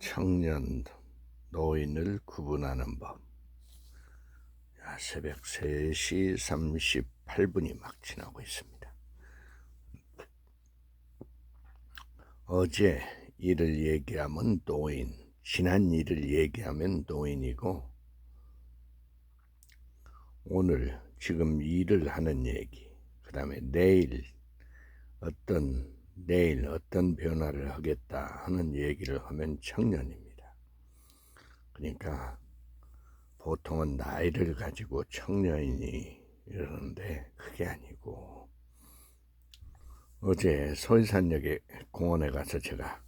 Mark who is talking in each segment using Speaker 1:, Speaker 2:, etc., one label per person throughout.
Speaker 1: 청년, 노인을 구분하는 법. 새벽 3시 38분이 막 지나고 있습니다. 어제 일을 얘기하면 노인, 지난 일을 얘기하면 노인이고, 오늘 지금 일을 하는 얘기, 그 다음에 내일 어떤 변화를 하겠다 하는 얘기를 하면 청년입니다. 그러니까 보통은 나이를 가지고 청년이니 이러는데 그게 아니고, 어제 서울산역에 공원에 가서 제가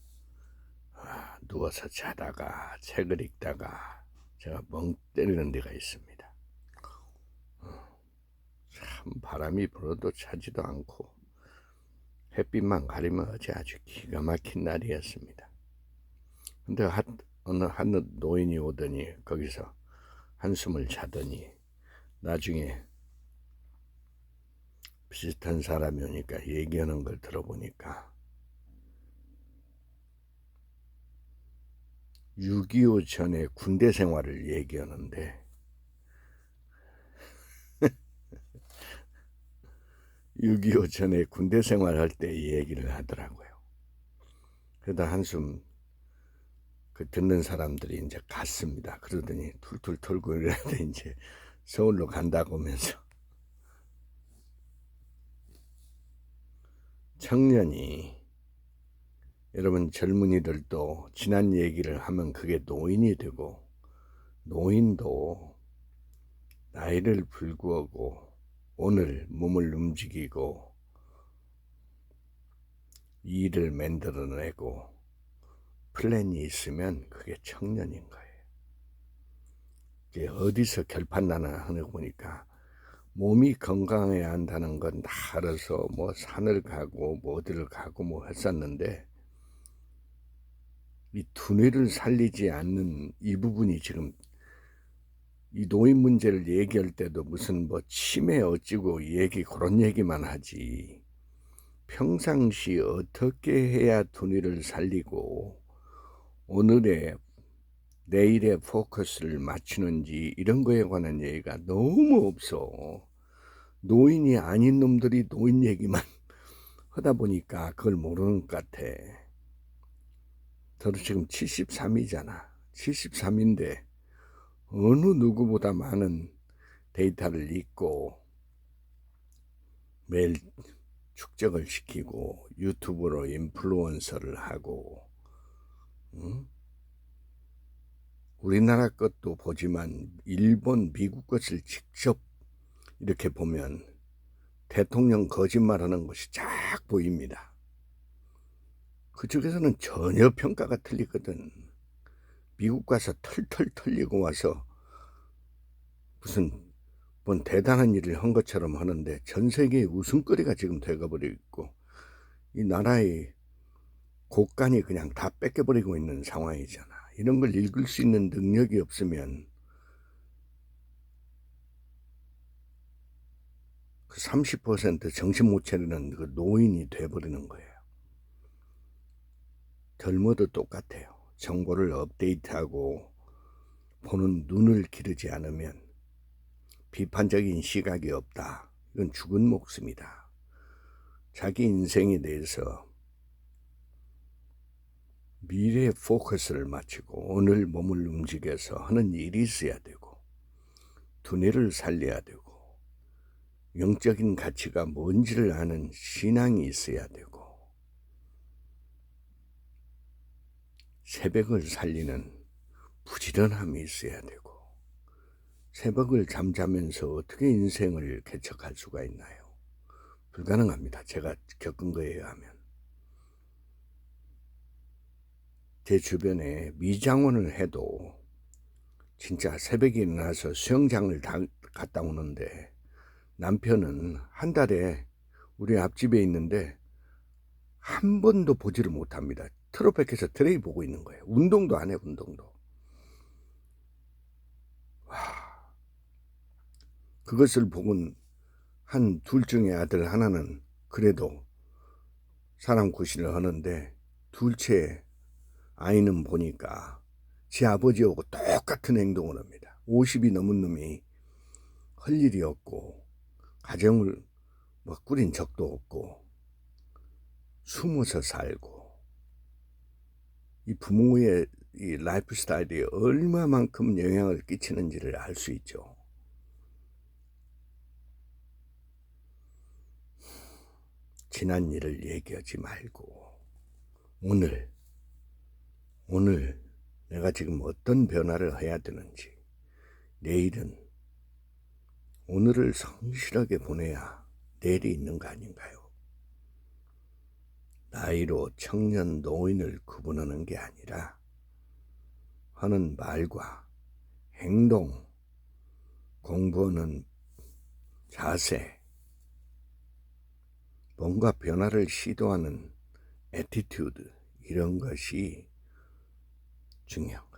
Speaker 1: 누워서 자다가 책을 읽다가 제가 멍 때리는 데가 있습니다. 참 바람이 불어도 차지도 않고 햇빛만 가리면 어제 아주 기가 막힌 날이었습니다. 근데 어느 한 노인이 오더니 거기서 한숨을 자더니 나중에 비슷한 사람이 오니까 얘기하는 걸 들어보니까 6.25 전에 군대 생활을 얘기하는데 6.25 전에 군대 생활할 때 얘기를 하더라고요. 그러다 한숨 듣는 사람들이 이제 갔습니다. 그러더니 툴툴 털고 이러는데 이제 서울로 간다고 하면서 청년이, 여러분 젊은이들도 지난 얘기를 하면 그게 노인이 되고, 노인도 나이를 불구하고 오늘 몸을 움직이고 일을 만들어내고 플랜이 있으면 그게 청년인 거예요. 이게 어디서 결판 나나 하는 거 보니까 몸이 건강해야 한다는 건 다 알아서 뭐 산을 가고 뭐 어디를 가고 뭐 했었는데, 이 두뇌를 살리지 않는 이 부분이 지금 이 노인 문제를 얘기할 때도 무슨 뭐 치매 어찌고 그런 얘기만 하지, 평상시 어떻게 해야 두뇌를 살리고 내일의 포커스를 맞추는지 이런 거에 관한 얘기가 너무 없어. 노인이 아닌 놈들이 노인 얘기만 하다 보니까 그걸 모르는 것 같아. 저도 지금 73이잖아. 73인데 어느 누구보다 많은 데이터를 읽고 매일 축적을 시키고 유튜브로 인플루언서를 하고, 응? 우리나라 것도 보지만 일본, 미국 것을 직접 이렇게 보면 대통령 거짓말하는 것이 쫙 보입니다. 그쪽에서는 전혀 평가가 틀리거든. 미국 가서 털털 털리고 와서 무슨 뭔 대단한 일을 한 것처럼 하는데 전 세계의 웃음거리가 지금 되어버리고 있고, 이 나라의 곳간이 그냥 다 뺏겨버리고 있는 상황이잖아. 이런 걸 읽을 수 있는 능력이 없으면 그 30% 정신 못 차리는 그 노인이 돼버리는 거예요. 젊어도 똑같아요. 정보를 업데이트하고 보는 눈을 기르지 않으면, 비판적인 시각이 없다, 이건 죽은 목숨이다. 자기 인생에 대해서 미래에 포커스를 맞추고 오늘 몸을 움직여서 하는 일이 있어야 되고, 두뇌를 살려야 되고, 영적인 가치가 뭔지를 아는 신앙이 있어야 되고, 새벽을 살리는 부지런함이 있어야 되고, 새벽을 잠자면서 어떻게 인생을 개척할 수가 있나요? 불가능합니다. 제가 겪은 거에 의하면. 제 주변에 미장원을 해도 진짜 새벽에 일어나서 수영장을 갔다 오는데, 남편은 한 달에 우리 앞집에 있는데 한 번도 보지를 못합니다. 트로백에서 트레이 보고 있는 거예요. 운동도 안 해, 운동도. 그것을 보곤 한 둘 중에 아들 하나는 그래도 사람 구실을 하는데, 둘째 아이는 보니까 지 아버지하고 똑같은 행동을 합니다. 50이 넘은 놈이 할 일이 없고 가정을 꾸린 적도 없고 숨어서 살고, 이 부모의 이 라이프 스타일이 얼마만큼 영향을 끼치는지를 알 수 있죠. 지난 일을 얘기하지 말고 오늘 내가 지금 어떤 변화를 해야 되는지, 내일은 오늘을 성실하게 보내야 내일이 있는 거 아닌가요? 나이로 청년, 노인을 구분하는 게 아니라 하는 말과 행동, 공부하는 자세, 뭔가 변화를 시도하는 애티튜드, 이런 것이 중요한